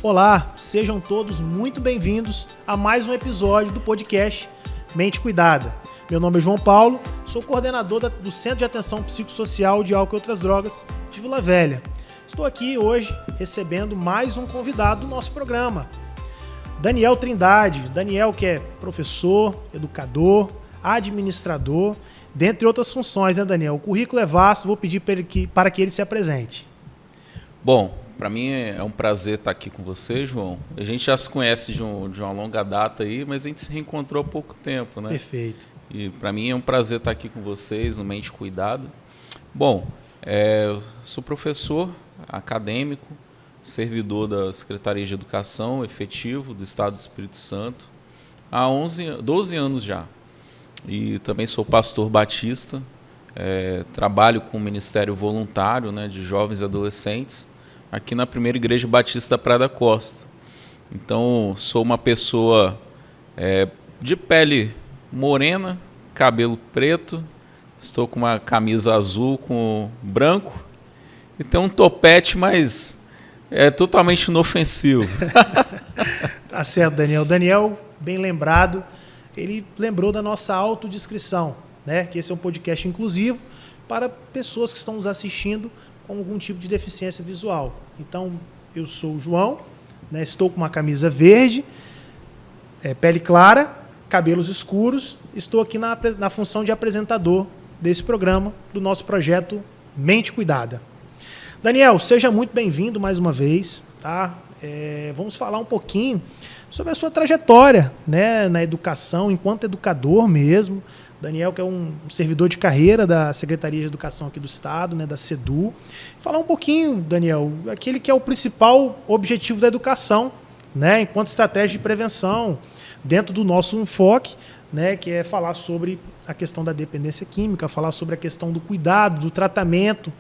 Olá, sejam todos muito bem-vindos a mais um episódio do podcast Mente Cuidada. Meu nome é João Paulo, sou coordenador do Centro de Atenção Psicossocial de Álcool e Outras Drogas de Vila Velha. Estou aqui hoje recebendo mais um convidado do nosso programa, Daniel Trindade. Daniel, que é professor, educador, administrador, dentre outras funções, né, Daniel? O currículo é vasto, vou pedir para que ele se apresente. Bom, para mim é um prazer estar aqui com você, João. A gente já se conhece de uma longa data aí, mas a gente se reencontrou há pouco tempo, né? Perfeito. E para mim é um prazer estar aqui com vocês no Mente Cuidada. Bom, eu sou professor acadêmico, servidor da Secretaria de Educação efetivo do Estado do Espírito Santo há 12 anos já. E também sou pastor batista, trabalho com o Ministério Voluntário, né, de Jovens e Adolescentes, aqui na Primeira Igreja Batista da Praia da Costa. Então, sou uma pessoa de pele morena, cabelo preto, estou com uma camisa azul com branco e tem um topete, mas é totalmente inofensivo. Tá certo, Daniel. Daniel, bem lembrado, ele lembrou da nossa autodescrição, né? Que esse é um podcast inclusivo para pessoas que estão nos assistindo com algum tipo de deficiência visual. Então, eu sou o João, né? Estou com uma camisa verde, pele clara, cabelos escuros, estou aqui na função de apresentador desse programa, do nosso projeto Mente Cuidada. Daniel, seja muito bem-vindo mais uma vez, tá? Vamos falar um pouquinho sobre a sua trajetória, né, na educação, enquanto educador mesmo. Daniel, que é um servidor de carreira da Secretaria de Educação aqui do Estado, né, da SEDU. Falar um pouquinho, Daniel, aquele que é o principal objetivo da educação, né, enquanto estratégia de prevenção, dentro do nosso enfoque, né, que é falar sobre a questão da dependência química, falar sobre a questão do cuidado, do tratamento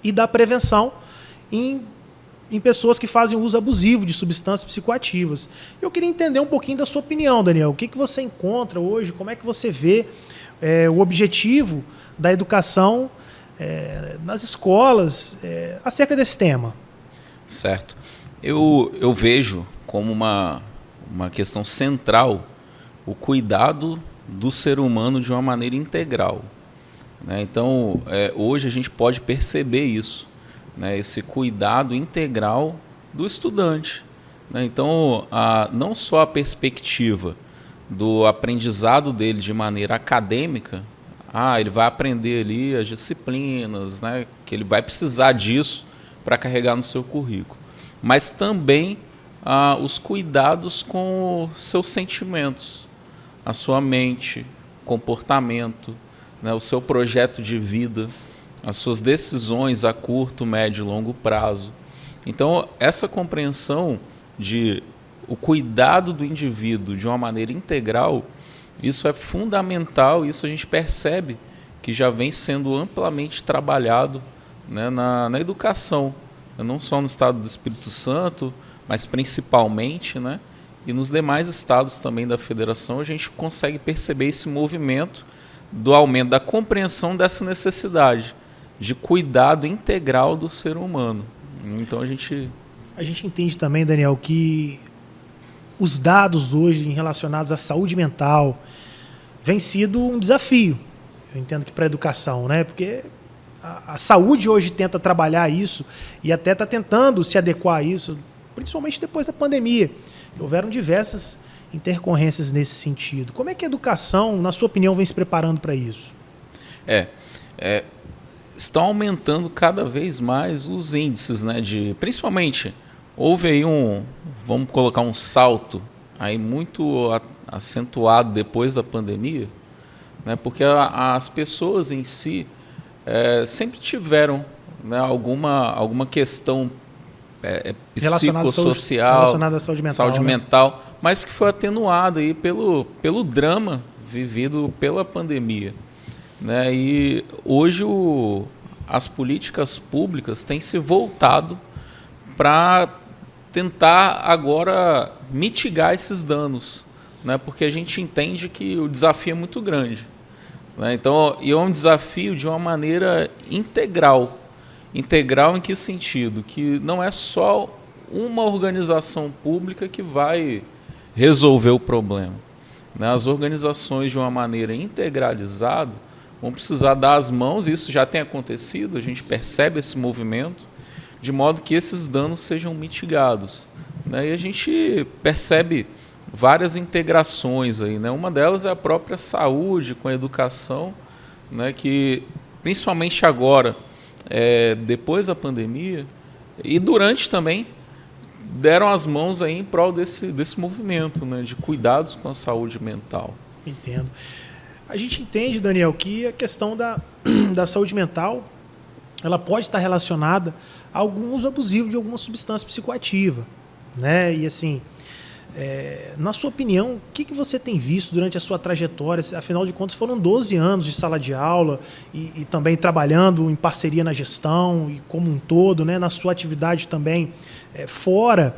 e da prevenção em pessoas que fazem uso abusivo de substâncias psicoativas. Eu queria entender um pouquinho da sua opinião, Daniel. O que você encontra hoje? Como é que você vê o objetivo da educação nas escolas acerca desse tema? Certo. Eu vejo como uma questão central o cuidado do ser humano de uma maneira integral, né? Então, hoje a gente pode perceber isso, né, esse cuidado integral do estudante, né? Então, não só a perspectiva do aprendizado dele de maneira acadêmica, ele vai aprender ali as disciplinas, né, que ele vai precisar disso para carregar no seu currículo, mas também os cuidados com seus sentimentos, a sua mente, comportamento, né, o seu projeto de vida, as suas decisões a curto, médio e longo prazo. Então, essa compreensão de o cuidado do indivíduo de uma maneira integral, isso é fundamental, isso a gente percebe que já vem sendo amplamente trabalhado, né, na educação, não só no estado do Espírito Santo, mas principalmente, né, e nos demais estados também da federação, a gente consegue perceber esse movimento do aumento da compreensão dessa necessidade de cuidado integral do ser humano. Então a gente entende também, Daniel, que os dados hoje relacionados à saúde mental vem sido um desafio. Eu entendo que para a educação, né? Porque a saúde hoje tenta trabalhar isso e até está tentando se adequar a isso, principalmente depois da pandemia. Houveram diversas intercorrências nesse sentido. Como é que a educação, na sua opinião, vem se preparando para isso? Estão aumentando cada vez mais os índices, né, principalmente, houve aí vamos colocar um salto aí muito acentuado depois da pandemia, né, porque as pessoas em si sempre tiveram, né, alguma questão psicossocial, relacionada à saúde mental, mas que foi atenuada aí pelo drama vivido pela pandemia, né? E hoje as políticas públicas têm se voltado para tentar agora mitigar esses danos, né? Porque a gente entende que o desafio é muito grande, né? Então, é um desafio de uma maneira integral. Integral em que sentido? Que não é só uma organização pública que vai resolver o problema. As organizações, de uma maneira integralizada, vão precisar dar as mãos, e isso já tem acontecido, a gente percebe esse movimento, de modo que esses danos sejam mitigados. E a gente percebe várias integrações aí, Uma delas é a própria saúde com a educação, que principalmente agora, depois da pandemia, e durante também, deram as mãos aí em prol desse movimento, de cuidados com a saúde mental. Entendo. A gente entende, Daniel, que a questão da saúde mental, ela pode estar relacionada a algum uso abusivo de alguma substância psicoativa, E assim, na sua opinião, o que você tem visto durante a sua trajetória? Afinal de contas, foram 12 anos de sala de aula e também trabalhando em parceria na gestão e como um todo, na sua atividade também fora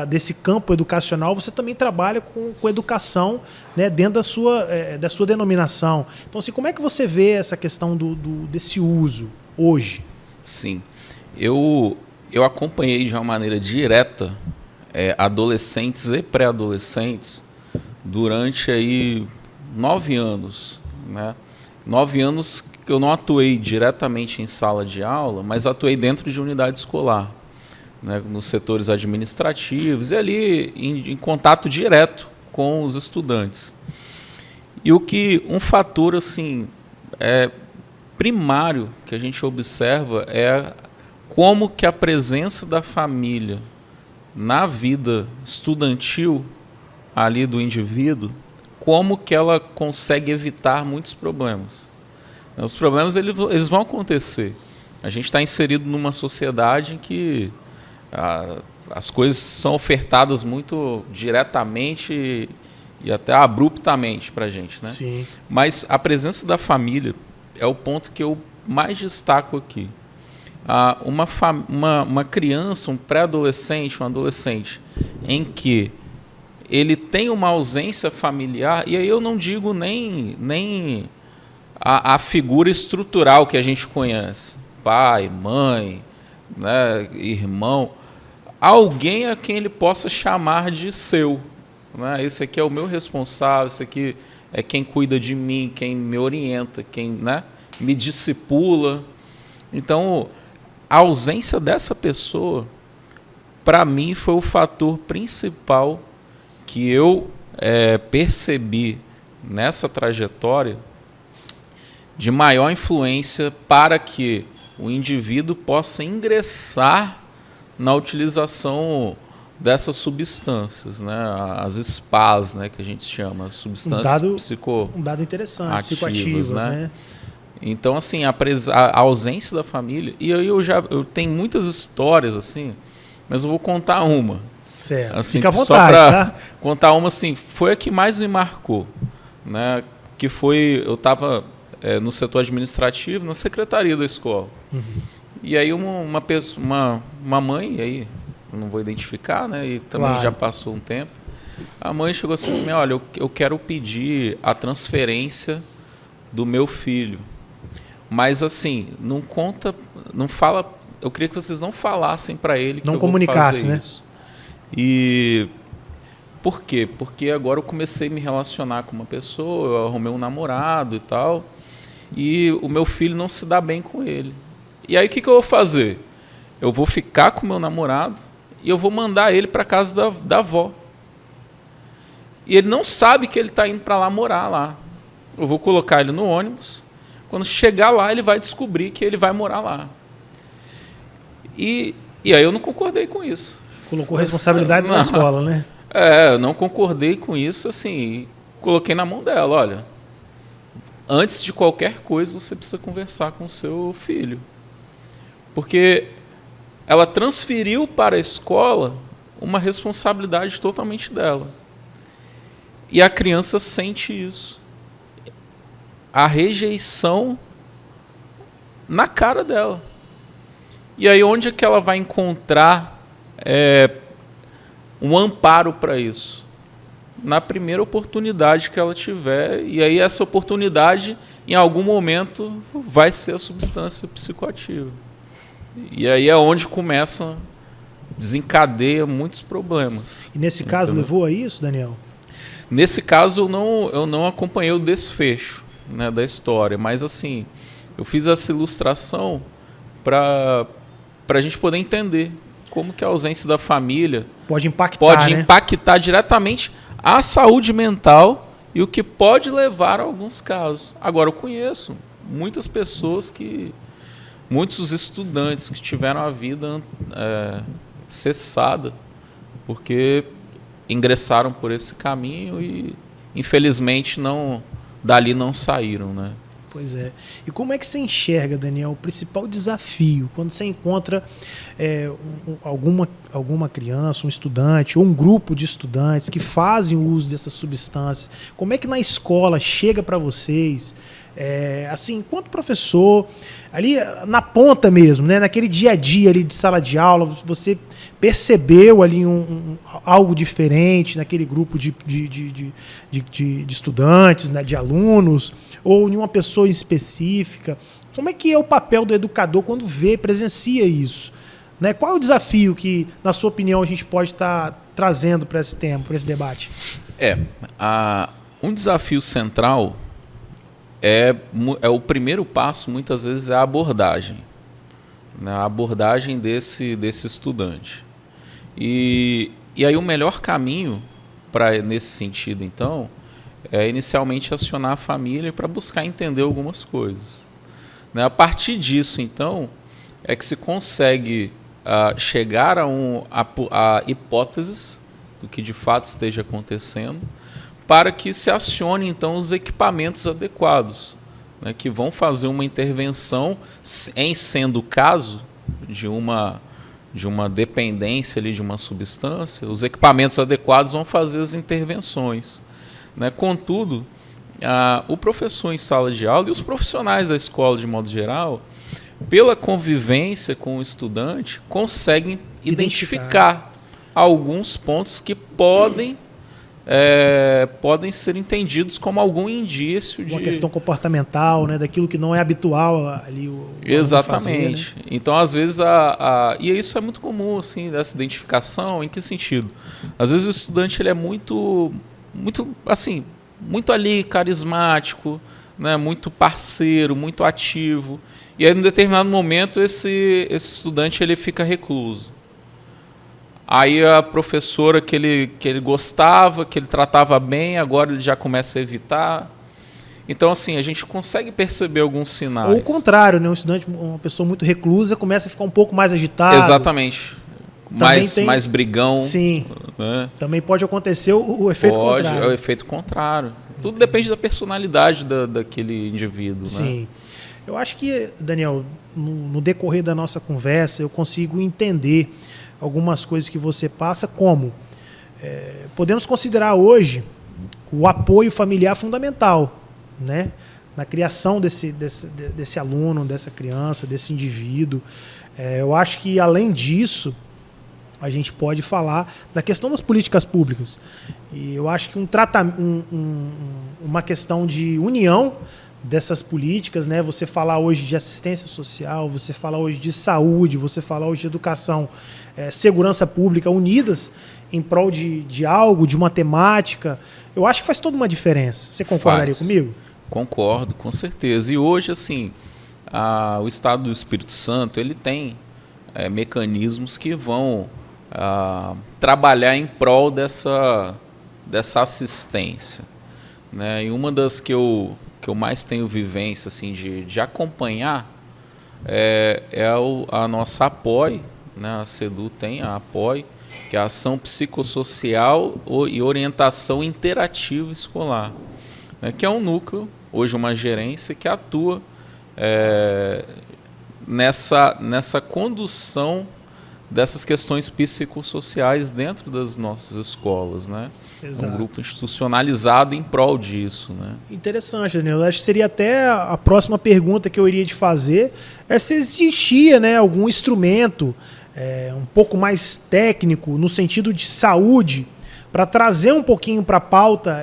desse campo educacional, você também trabalha com educação dentro da sua denominação. Então, assim, como é que você vê essa questão desse uso hoje? Sim, eu acompanhei de uma maneira direta adolescentes e pré-adolescentes durante aí 9 anos. 9 anos que eu não atuei diretamente em sala de aula, mas atuei dentro de unidade escolar, nos setores administrativos e ali em contato direto com os estudantes. E um fator assim, primário que a gente observa é como que a presença da família na vida estudantil ali do indivíduo, como que ela consegue evitar muitos problemas. Os problemas eles vão acontecer. A gente está inserido numa sociedade em que as coisas são ofertadas muito diretamente e até abruptamente para a gente. Sim. Mas a presença da família é o ponto que eu mais destaco aqui. Uma criança, um pré-adolescente, um adolescente, em que ele tem uma ausência familiar, e aí eu não digo nem a figura estrutural que a gente conhece, pai, mãe, irmão, alguém a quem ele possa chamar de seu. Esse aqui é o meu responsável, esse aqui é quem cuida de mim, quem me orienta, quem me discipula. Então, a ausência dessa pessoa, para mim, foi o fator principal que eu percebi nessa trajetória de maior influência para que o indivíduo possa ingressar na utilização dessas substâncias, as SPAs, que a gente chama, substâncias um dado interessante, psicoativas, Então, assim, a ausência da família, e aí eu tenho muitas histórias, assim, mas eu vou contar uma. Certo. Assim, fica à vontade, só para tá? contar uma, assim, foi a que mais me marcou, que foi, eu estava no setor administrativo, na secretaria da escola. Uhum. E aí uma mãe, aí eu não vou identificar, e também Claro. já passou um tempo, a mãe chegou assim para mim, olha, eu quero pedir a transferência do meu filho. Mas assim, não fala, eu queria que vocês não falassem para ele que não eu vou comunicasse, fazer isso. E por quê? Porque agora eu comecei a me relacionar com uma pessoa, eu arrumei um namorado e tal, e o meu filho não se dá bem com ele. E aí o que eu vou fazer? Eu vou ficar com o meu namorado e eu vou mandar ele para casa da avó. E ele não sabe que ele está indo para lá morar lá. Eu vou colocar ele no ônibus. Quando chegar lá, ele vai descobrir que ele vai morar lá. E aí eu não concordei com isso. Colocou responsabilidade na escola, né? Eu não concordei com isso, assim, coloquei na mão dela, olha, antes de qualquer coisa você precisa conversar com o seu filho. Porque ela transferiu para a escola uma responsabilidade totalmente dela. E a criança sente isso. A rejeição na cara dela. E aí onde é que ela vai encontrar um amparo para isso? Na primeira oportunidade que ela tiver, e aí essa oportunidade, em algum momento, vai ser a substância psicoativa. E aí é onde começam desencadeia muitos problemas. E nesse caso levou a isso, Daniel? Nesse caso eu não acompanhei o desfecho, né, da história, mas assim, eu fiz essa ilustração para a gente poder entender como que a ausência da família pode impactar diretamente a saúde mental e o que pode levar a alguns casos. Agora, eu conheço muitas pessoas muitos estudantes que tiveram a vida cessada porque ingressaram por esse caminho e, infelizmente, dali não saíram, né? Pois é. E como é que você enxerga, Daniel, o principal desafio quando você encontra alguma criança, um estudante ou um grupo de estudantes que fazem o uso dessas substâncias? Como é que na escola chega para vocês, assim, enquanto professor, ali na ponta mesmo, né, naquele dia a dia ali de sala de aula, você percebeu ali algo diferente naquele grupo de estudantes, né, de alunos, ou em uma pessoa específica? Como é que é o papel do educador quando presencia isso? Né? Qual é o desafio que, na sua opinião, a gente pode estar trazendo para esse tema, para esse debate? Um desafio central é o primeiro passo, muitas vezes, é a abordagem. Né? A abordagem desse estudante. E aí o melhor caminho nesse sentido, então, é inicialmente acionar a família para buscar entender algumas coisas. Né? A partir disso, então, é que se consegue chegar a hipóteses do que de fato esteja acontecendo, para que se acione, então, os equipamentos adequados, né, que vão fazer uma intervenção, em sendo o caso de uma dependência ali de uma substância, os equipamentos adequados vão fazer as intervenções. Né? Contudo, o professor em sala de aula e os profissionais da escola, de modo geral, pela convivência com o estudante, conseguem identificar alguns pontos que podem ser entendidos como algum indício de... uma questão comportamental, né, daquilo que não é habitual ali Exatamente. Fazer, né? Então, às vezes, e isso é muito comum, assim, dessa identificação. Em que sentido? Às vezes o estudante ele é muito ali carismático, né, muito parceiro, muito ativo. E aí, em determinado momento, esse estudante ele fica recluso. Aí a professora que ele gostava, que ele tratava bem, agora ele já começa a evitar. Então, assim, a gente consegue perceber alguns sinais. Ou o contrário, né? Um estudante, uma pessoa muito reclusa, começa a ficar um pouco mais agitado. Exatamente. Mais brigão. Sim. Né? Também pode acontecer o efeito contrário. É o efeito contrário. Tudo depende da personalidade daquele indivíduo. Sim. Né? Eu acho que, Daniel, no decorrer da nossa conversa, eu consigo entender algumas coisas que você passa, como podemos considerar hoje o apoio familiar fundamental, né, na criação desse aluno, dessa criança, desse indivíduo. Eu acho que, além disso, a gente pode falar da questão das políticas públicas. E eu acho que uma questão de união dessas políticas, né? Você falar hoje de assistência social, você falar hoje de saúde, você falar hoje de educação, segurança pública, unidas em prol de algo, de uma temática, eu acho que faz toda uma diferença. Você concordaria comigo? Concordo, com certeza. E hoje, assim, o Estado do Espírito Santo ele tem mecanismos que vão trabalhar em prol dessa assistência. Né? E uma das que eu mais tenho vivência assim, de acompanhar é a nossa APOI, né? A CEDU tem a APOI, que é a Ação Psicossocial e Orientação Interativa Escolar, né? Que é um núcleo, hoje uma gerência, que atua nessa condução dessas questões psicossociais dentro das nossas escolas, né? Exato. Um grupo institucionalizado em prol disso, né? Interessante, Daniel. Acho que seria até a próxima pergunta que eu iria te fazer, se existia, né, algum instrumento um pouco mais técnico, no sentido de saúde, para trazer um pouquinho para a pauta,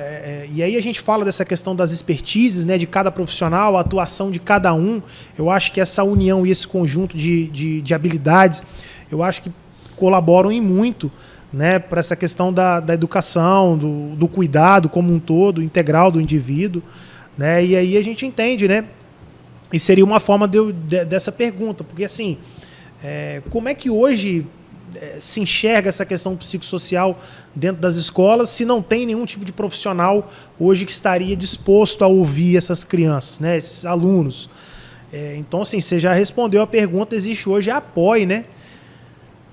e aí a gente fala dessa questão das expertises, né, de cada profissional, a atuação de cada um. Eu acho que essa união e esse conjunto de habilidades, eu acho que colaboram em muito, né, para essa questão da educação, do cuidado como um todo, integral do indivíduo, né? E aí a gente entende, né? E seria uma forma dessa pergunta, porque assim, como é que hoje se enxerga essa questão psicossocial dentro das escolas se não tem nenhum tipo de profissional hoje que estaria disposto a ouvir essas crianças, né, esses alunos? Então, assim, você já respondeu a pergunta, existe hoje a APOE, né?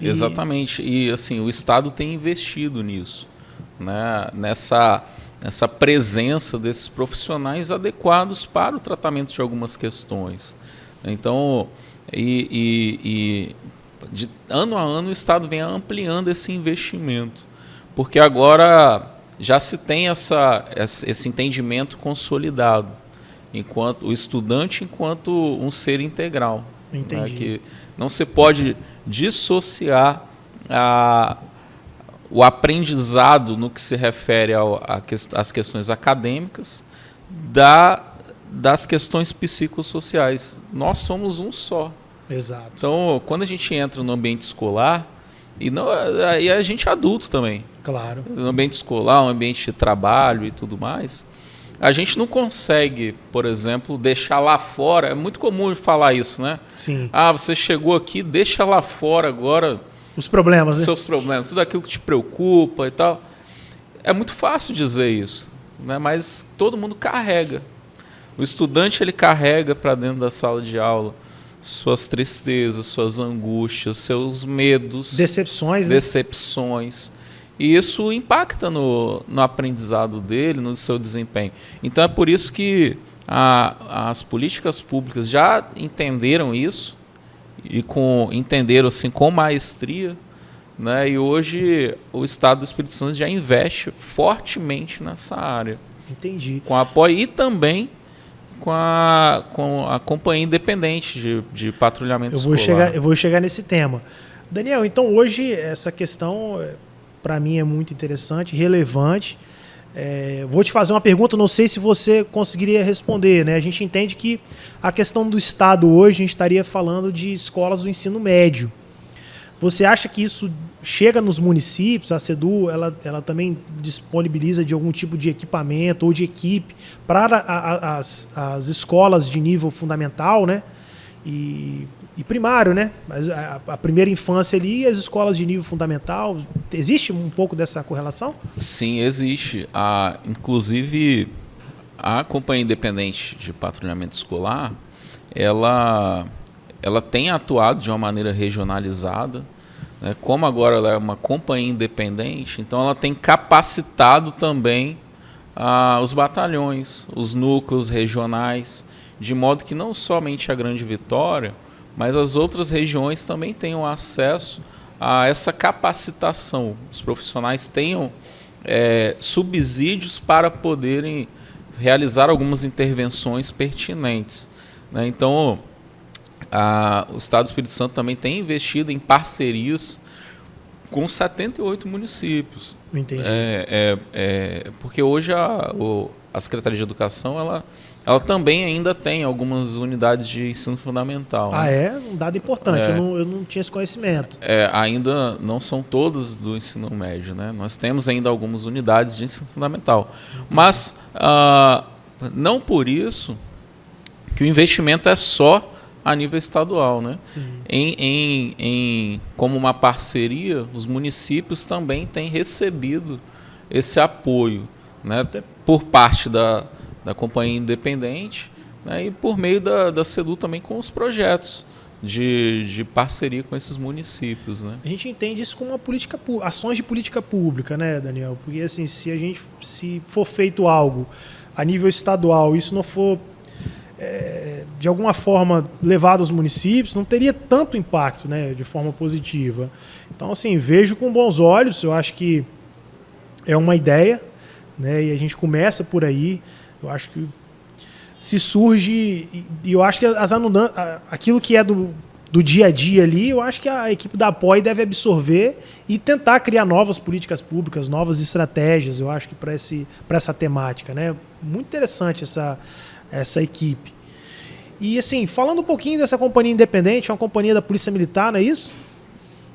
Exatamente. E assim, o Estado tem investido nisso, né? Nessa presença desses profissionais adequados para o tratamento de algumas questões. Então, de ano a ano o Estado vem ampliando esse investimento, porque agora já se tem esse entendimento consolidado, enquanto o estudante enquanto um ser integral. Né, que não se pode dissociar o aprendizado no que se refere às questões acadêmicas das questões psicossociais. Nós somos um só. Exato. Então, quando a gente entra no ambiente escolar, e a gente é adulto também. Claro. No ambiente escolar, no ambiente de trabalho e tudo mais, a gente não consegue, por exemplo, deixar lá fora. É muito comum falar isso, né? Sim. Você chegou aqui, deixa lá fora agora os problemas, né? Seus problemas, tudo aquilo que te preocupa e tal. É muito fácil dizer isso, né? Mas todo mundo carrega. O estudante, ele carrega para dentro da sala de aula suas tristezas, suas angústias, seus medos, decepções, né? E isso impacta no aprendizado dele, no seu desempenho. Então é por isso que as políticas públicas já entenderam isso e entenderam assim, com maestria, né? E hoje o Estado do Espírito Santo já investe fortemente nessa área. Entendi. Com apoio e também com a companhia independente de patrulhamento escolar. Eu vou chegar nesse tema. Daniel, então hoje essa questão para mim é muito interessante, relevante. Vou te fazer uma pergunta, não sei se você conseguiria responder, né? A gente entende que a questão do Estado hoje, a gente estaria falando de escolas do ensino médio. Você acha que isso chega nos municípios? A SEDU ela também disponibiliza de algum tipo de equipamento ou de equipe para as escolas de nível fundamental, né? E primário, né? Mas a primeira infância ali e as escolas de nível fundamental, existe um pouco dessa correlação? Sim, existe. Inclusive, a Companhia Independente de Patrulhamento Escolar, ela tem atuado de uma maneira regionalizada, né? Como agora ela é uma companhia independente, então ela tem capacitado também os batalhões, os núcleos regionais, de modo que não somente a Grande Vitória, mas as outras regiões também tenham acesso a essa capacitação. Os profissionais tenham subsídios para poderem realizar algumas intervenções pertinentes, né? Então, o Estado do Espírito Santo também tem investido em parcerias com 78 municípios. Entendi. Porque hoje a Secretaria de Educação ela também ainda tem algumas unidades de ensino fundamental. Né? Um dado importante, eu não tinha esse conhecimento. Ainda não são todas do ensino médio, né? Nós temos ainda algumas unidades de ensino fundamental. Mas não por isso que o investimento é só a nível estadual, né? Como uma parceria, os municípios também têm recebido esse apoio, né? Por parte da companhia independente, né? E por meio da SEDU também com os projetos de parceria com esses municípios, né? A gente entende isso como ações de política pública, né, Daniel? Porque assim, se for feito algo a nível estadual, isso não for de alguma forma levado aos municípios, não teria tanto impacto, né, de forma positiva. Então, assim, vejo com bons olhos, eu acho que é uma ideia, né, e a gente começa por aí. Eu acho que se surge, e eu acho que aquilo que é do dia a dia ali, eu acho que a equipe da APOE deve absorver e tentar criar novas políticas públicas, novas estratégias, eu acho que para essa temática, né? Muito interessante essa equipe. E assim, falando um pouquinho dessa companhia independente, é uma companhia da Polícia Militar, não é isso?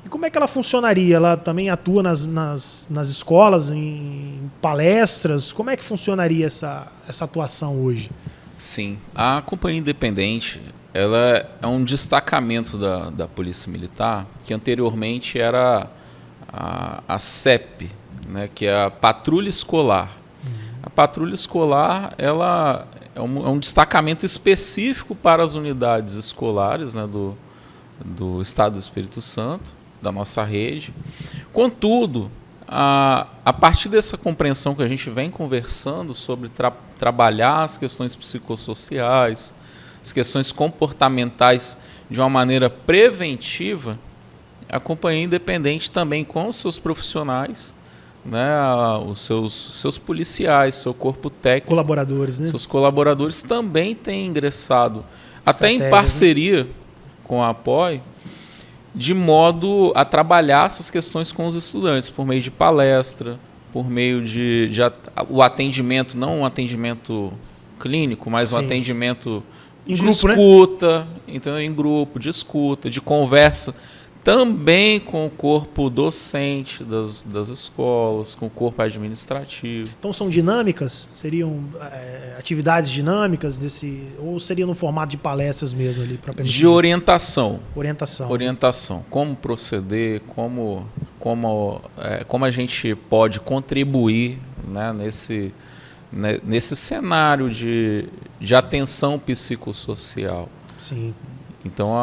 E como é que ela funcionaria? Ela também atua nas escolas, em palestras? Como é que funcionaria essa atuação hoje? Sim, a Companhia Independente ela é um destacamento da Polícia Militar, que anteriormente era a CEP, né, que é a Patrulha Escolar. A Patrulha Escolar ela é um destacamento específico para as unidades escolares, né, do Estado do Espírito Santo, da nossa rede. Contudo, a partir dessa compreensão que a gente vem conversando sobre trabalhar as questões psicossociais, as questões comportamentais de uma maneira preventiva, a Companhia Independente também com os seus profissionais, né, os seus policiais, seu corpo técnico, colaboradores, né? Seus colaboradores também têm ingressado, até em parceria, né, com a APOI, de modo a trabalhar essas questões com os estudantes, por meio de palestra, por meio de o atendimento, não um atendimento clínico, mas um atendimento de grupo, escuta, né? Então, em grupo, de escuta, de conversa, também com o corpo docente das escolas, com o corpo administrativo. Então são dinâmicas? Seriam atividades dinâmicas ou seria no formato de palestras mesmo ali? De orientação. Orientação. Como proceder, como a gente pode contribuir, né, nesse cenário de atenção psicossocial. Sim. Então,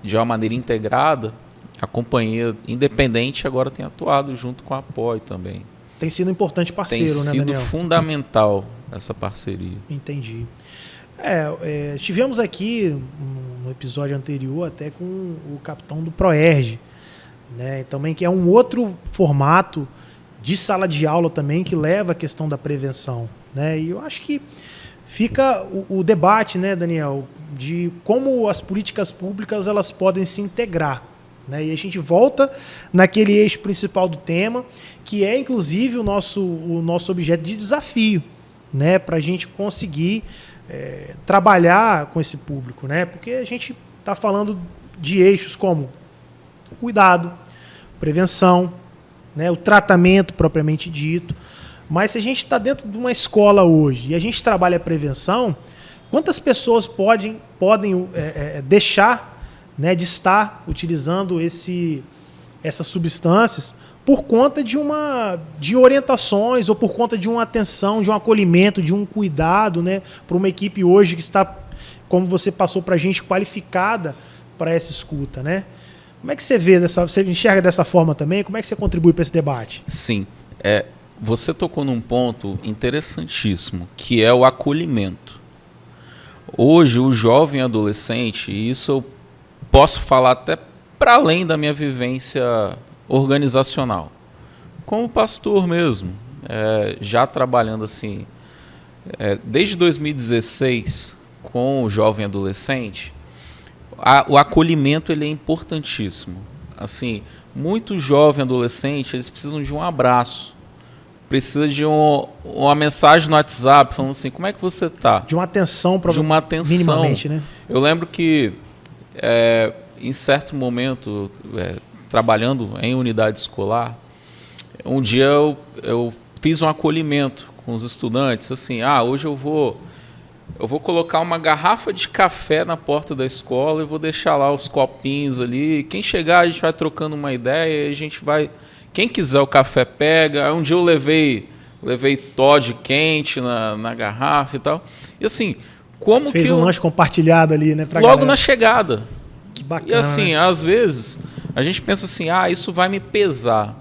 de uma maneira integrada, a Companhia Independente agora tem atuado junto com a APOI também. Tem sido um importante parceiro, né, Daniel? Tem sido fundamental essa parceria. Entendi. Tivemos aqui, no episódio anterior, até com o capitão do ProERG, né, também, que é um outro formato de sala de aula também que leva a questão da prevenção, né? E eu acho que fica o debate, né, Daniel, de como as políticas públicas elas podem se integrar, né? E a gente volta naquele eixo principal do tema, que é inclusive o nosso objeto de desafio, né, para a gente conseguir trabalhar com esse público, né? Porque a gente está falando de eixos como cuidado, prevenção, né, o tratamento propriamente dito. Mas se a gente está dentro de uma escola hoje e a gente trabalha a prevenção, quantas pessoas podem deixar, né, de estar utilizando essas substâncias por conta de orientações ou por conta de uma atenção, de um acolhimento, de um cuidado, né, para uma equipe hoje que está, como você passou para a gente, qualificada para essa escuta, né? Como é que você vê você enxerga dessa forma também? Como é que você contribui para esse debate? Sim, você tocou num ponto interessantíssimo, que é o acolhimento. Hoje, o jovem adolescente, e isso eu posso falar até para além da minha vivência organizacional, como pastor mesmo, já trabalhando assim, desde 2016 com o jovem adolescente, o acolhimento ele é importantíssimo. Assim, muito jovem adolescente, eles precisam de um abraço. Precisa de uma mensagem no WhatsApp falando assim, como é que você está? De uma atenção, minimamente, né? Eu lembro que em certo momento, trabalhando em unidade escolar, um dia eu fiz um acolhimento com os estudantes, assim, hoje eu vou colocar uma garrafa de café na porta da escola e vou deixar lá os copinhos ali. Quem chegar, a gente vai trocando uma ideia e a gente vai... Quem quiser o café pega. Um dia eu levei Toddy quente na garrafa e tal. E assim, como fez um lanche compartilhado ali, né? Pra logo galera. Na chegada. Que bacana. E assim, né? Às vezes, a gente pensa assim, isso vai me pesar.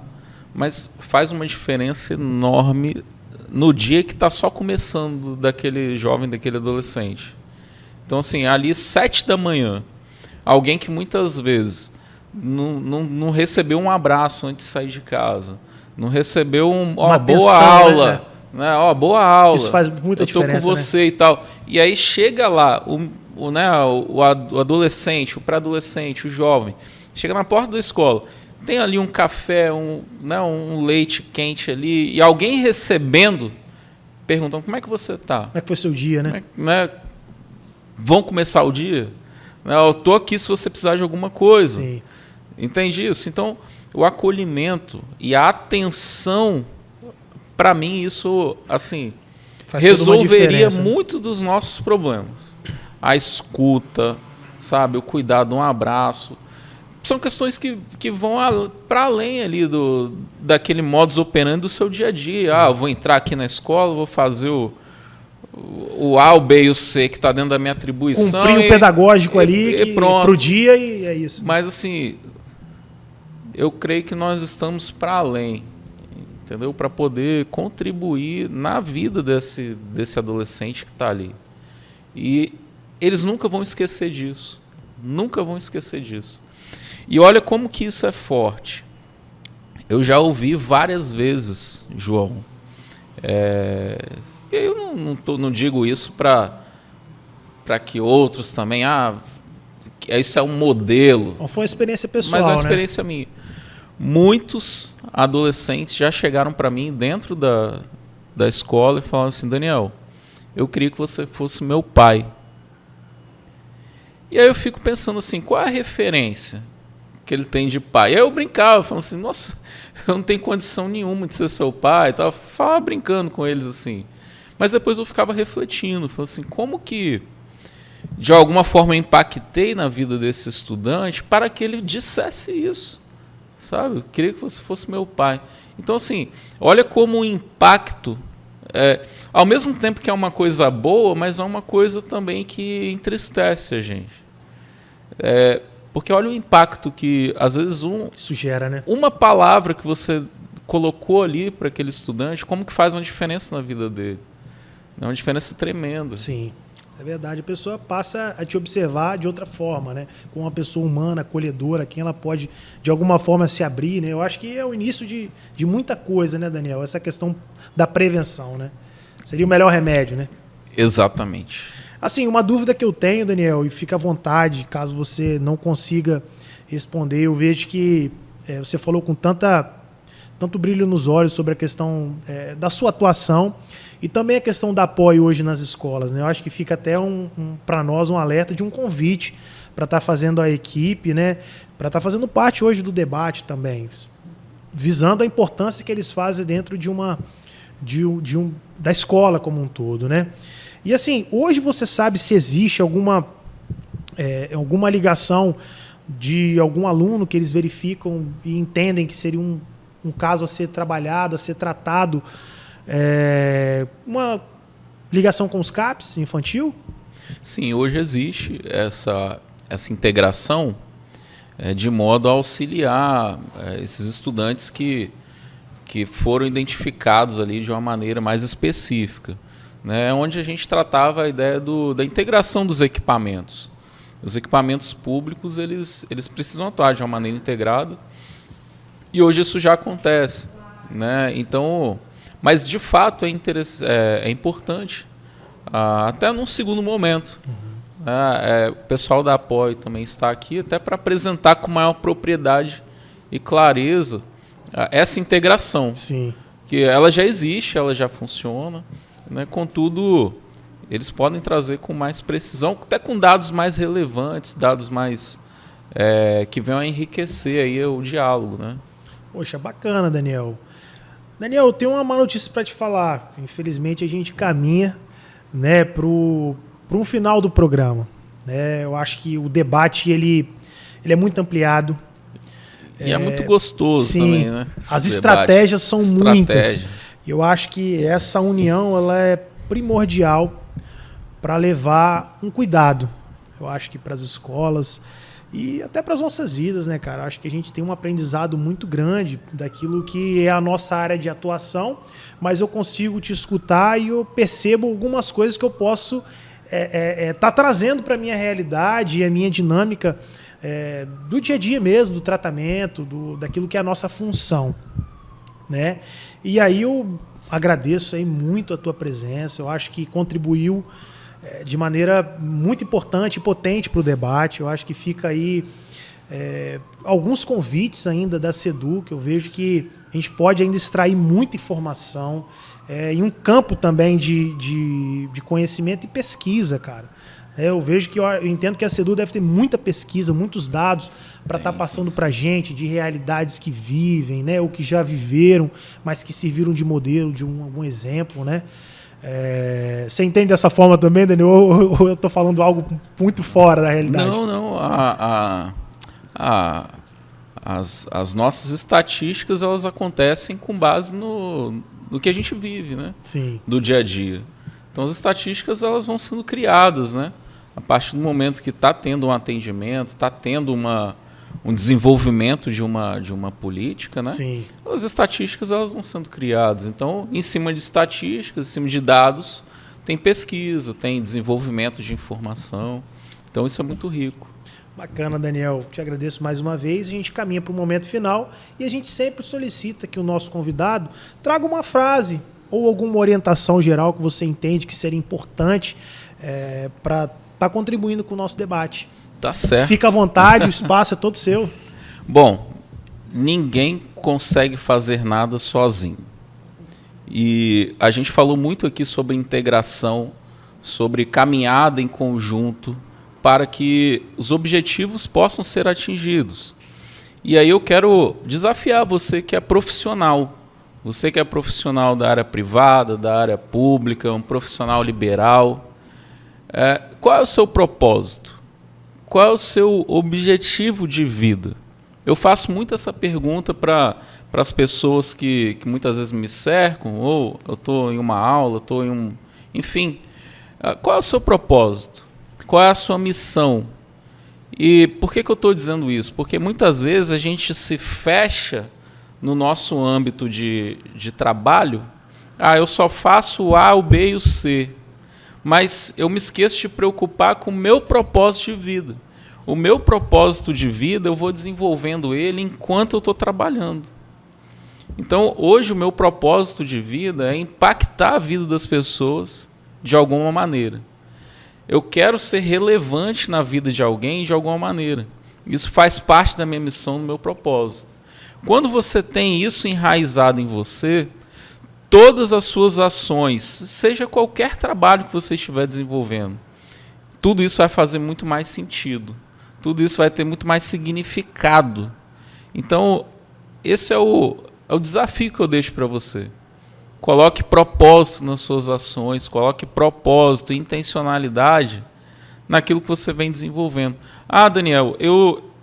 Mas faz uma diferença enorme no dia que está só começando daquele jovem, daquele adolescente. Então, assim, ali 7 da manhã, alguém que muitas vezes não recebeu um abraço antes de sair de casa, não recebeu uma boa aula, né? Boa aula. Isso faz muita diferença. Eu estou com você, né? E tal. E aí chega lá o adolescente, o pré-adolescente, o jovem, chega na porta da escola, tem ali um café, um leite quente ali, e alguém recebendo, perguntando como é que você está? Como é que foi seu dia, né? Vão começar o dia? Eu estou aqui se você precisar de alguma coisa. Sim. Entende isso? Então, o acolhimento e a atenção, para mim, isso assim resolveria muito dos nossos problemas. A escuta, sabe, o cuidado, um abraço. São questões que vão para além ali daquele modus operandi do seu dia a dia. Sim. Eu vou entrar aqui na escola, vou fazer o A, o B e o C que está dentro da minha atribuição. Cumprir o pedagógico ali para o dia e é isso. Mas assim, eu creio que nós estamos para além, entendeu? Para poder contribuir na vida desse adolescente que está ali. E eles nunca vão esquecer disso. Nunca vão esquecer disso. E olha como que isso é forte. Eu já ouvi várias vezes, João. Eu não digo isso para que outros também... isso é um modelo. Não foi uma experiência pessoal, mas é uma experiência minha. Muitos adolescentes já chegaram para mim dentro da escola e falaram assim: Daniel, eu queria que você fosse meu pai. E aí eu fico pensando assim, qual é a referência que ele tem de pai? E aí eu brincava, falando assim, nossa, eu não tenho condição nenhuma de ser seu pai. Eu falava brincando com eles assim. Mas depois eu ficava refletindo, falando assim, como que de alguma forma eu impactei na vida desse estudante para que ele dissesse isso, sabe? Eu queria que você fosse meu pai. Então assim, olha como o impacto, ao mesmo tempo que é uma coisa boa, mas é uma coisa também que entristece a gente. Porque olha o impacto que, às vezes, isso gera, né? Uma palavra que você colocou ali para aquele estudante, como que faz uma diferença na vida dele? É uma diferença tremenda. Sim, é verdade. A pessoa passa a te observar de outra forma, né? Com uma pessoa humana, acolhedora, quem ela pode, de alguma forma, se abrir, né? Eu acho que é o início de muita coisa, né, Daniel? Essa questão da prevenção, né? Seria o melhor remédio, né? Exatamente. Assim, uma dúvida que eu tenho, Daniel, e fica à vontade, caso você não consiga responder, eu vejo que você falou com tanto brilho nos olhos sobre a questão da sua atuação e também a questão do apoio hoje nas escolas, né? Eu acho que fica até para nós um alerta de um convite para estar fazendo a equipe, né? Para estar fazendo parte hoje do debate também, visando a importância que eles fazem dentro da escola como um todo, né? E assim, hoje você sabe se existe alguma ligação de algum aluno que eles verificam e entendem que seria um caso a ser trabalhado, a ser tratado, uma ligação com os CAPs infantil? Sim, hoje existe essa integração de modo a auxiliar esses estudantes que foram identificados ali de uma maneira mais específica. Né, onde a gente tratava a ideia da integração dos equipamentos. Os equipamentos públicos eles precisam atuar de uma maneira integrada e hoje isso já acontece. Né? Então, mas de fato é importante, até num segundo momento. O pessoal da Apoio também está aqui até para apresentar com maior propriedade e clareza essa integração. Sim. Que ela já existe, ela já funciona. Né? Contudo, eles podem trazer com mais precisão, até com dados mais relevantes, dados mais que venham a enriquecer aí o diálogo. Né? Poxa, bacana, Daniel. Daniel, eu tenho uma má notícia para te falar. Infelizmente, a gente caminha, né, para um final do programa. Né? Eu acho que o debate ele é muito ampliado. E é muito gostoso. Sim, também, né? As estratégias são muitas. Eu acho que essa união ela é primordial para levar um cuidado. Eu acho que para as escolas e até para as nossas vidas, né, cara? Eu acho que a gente tem um aprendizado muito grande daquilo que é a nossa área de atuação, mas eu consigo te escutar e eu percebo algumas coisas que eu posso tá trazendo para a minha realidade e a minha dinâmica do dia a dia mesmo, do tratamento, daquilo que é a nossa função. Né? E aí eu agradeço aí muito a tua presença, eu acho que contribuiu de maneira muito importante e potente para o debate. Eu acho que fica aí alguns convites ainda da CEDU, que eu vejo que a gente pode ainda extrair muita informação em um campo também de conhecimento e pesquisa, cara. Eu vejo que eu entendo que a Sedu deve ter muita pesquisa, muitos dados para estar passando para a gente de realidades que vivem, né? Ou que já viveram, mas que serviram de modelo, de algum exemplo, né? Você entende dessa forma também, Daniel? Ou eu estou falando algo muito fora da realidade? Não. As nossas estatísticas, elas acontecem com base no que a gente vive, né? Sim. Do dia a dia. Então, as estatísticas, elas vão sendo criadas, né? A partir do momento que está tendo um atendimento, está tendo um desenvolvimento de uma política, né? Sim. As estatísticas, elas vão sendo criadas. Então, em cima de estatísticas, em cima de dados, tem pesquisa, tem desenvolvimento de informação. Então, isso é muito rico. Bacana, Daniel. Te agradeço mais uma vez. A gente caminha para o momento final e a gente sempre solicita que o nosso convidado traga uma frase ou alguma orientação geral que você entende que seria importante para estar contribuindo com o nosso debate. Tá certo. Fica à vontade, o espaço é todo seu. Bom, ninguém consegue fazer nada sozinho. E a gente falou muito aqui sobre integração, sobre caminhada em conjunto, para que os objetivos possam ser atingidos. E aí eu quero desafiar você que é profissional. Você que é profissional da área privada, da área pública, um profissional liberal. Qual é o seu propósito? Qual é o seu objetivo de vida? Eu faço muito essa pergunta para as pessoas que muitas vezes me cercam, ou eu estou em uma aula, estou em um... Enfim, qual é o seu propósito? Qual é a sua missão? E por que eu estou dizendo isso? Porque muitas vezes a gente se fecha no nosso âmbito de trabalho. Eu só faço o A, o B e o C. Mas eu me esqueço de preocupar com o meu propósito de vida. O meu propósito de vida, eu vou desenvolvendo ele enquanto eu estou trabalhando. Então, hoje, o meu propósito de vida é impactar a vida das pessoas de alguma maneira. Eu quero ser relevante na vida de alguém de alguma maneira. Isso faz parte da minha missão, do meu propósito. Quando você tem isso enraizado em você, todas as suas ações, seja qualquer trabalho que você estiver desenvolvendo, tudo isso vai fazer muito mais sentido. Tudo isso vai ter muito mais significado. Então, esse é o desafio que eu deixo para você. Coloque propósito nas suas ações, coloque propósito, intencionalidade naquilo que você vem desenvolvendo. Daniel,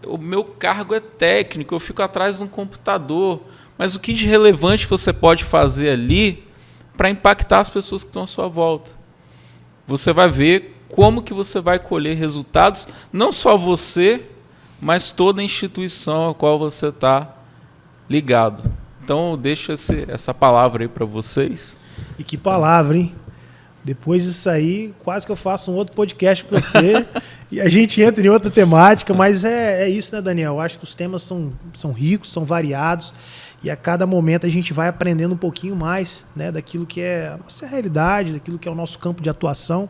o meu cargo é técnico, eu fico atrás de um computador, mas o que de relevante você pode fazer ali para impactar as pessoas que estão à sua volta? Você vai ver como que você vai colher resultados, não só você, mas toda a instituição a qual você está ligado. Então, eu deixo essa palavra aí para vocês. E que palavra, hein? Depois disso aí, quase que eu faço um outro podcast com você e a gente entra em outra temática, mas é isso, né, Daniel? Eu acho que os temas são ricos, são variados e a cada momento a gente vai aprendendo um pouquinho mais, né, daquilo que é a nossa realidade, daquilo que é o nosso campo de atuação.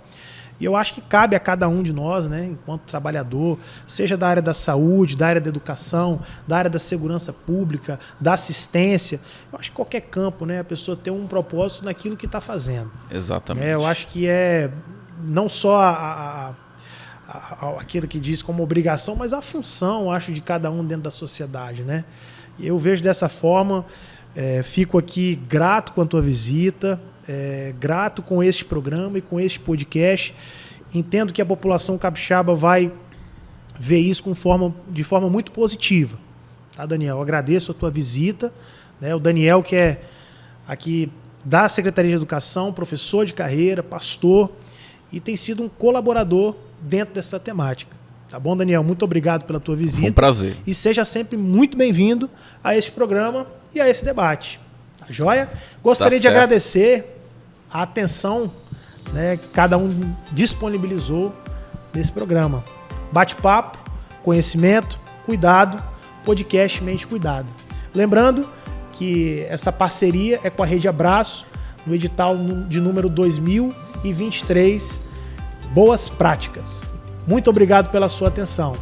E eu acho que cabe a cada um de nós, né, enquanto trabalhador, seja da área da saúde, da área da educação, da área da segurança pública, da assistência. Eu acho que qualquer campo, né, a pessoa tem um propósito naquilo que está fazendo. Exatamente. Eu acho que não só aquilo que diz como obrigação, mas a função, eu acho, de cada um dentro da sociedade, né? E eu vejo dessa forma, fico aqui grato com a tua visita, grato com este programa e com este podcast. Entendo que a população capixaba vai ver isso de forma muito positiva. Tá, Daniel? Eu agradeço a tua visita. Né? O Daniel, que é aqui da Secretaria de Educação, professor de carreira, pastor, e tem sido um colaborador dentro dessa temática. Tá bom, Daniel? Muito obrigado pela tua visita. Foi um prazer. E seja sempre muito bem-vindo a este programa e a esse debate. Tá joia? Gostaria de agradecer a atenção, né, que cada um disponibilizou nesse programa. Bate-papo, conhecimento, cuidado, podcast Mente Cuidado. Lembrando que essa parceria é com a Rede Abraço, no edital de número 2023, Boas Práticas. Muito obrigado pela sua atenção.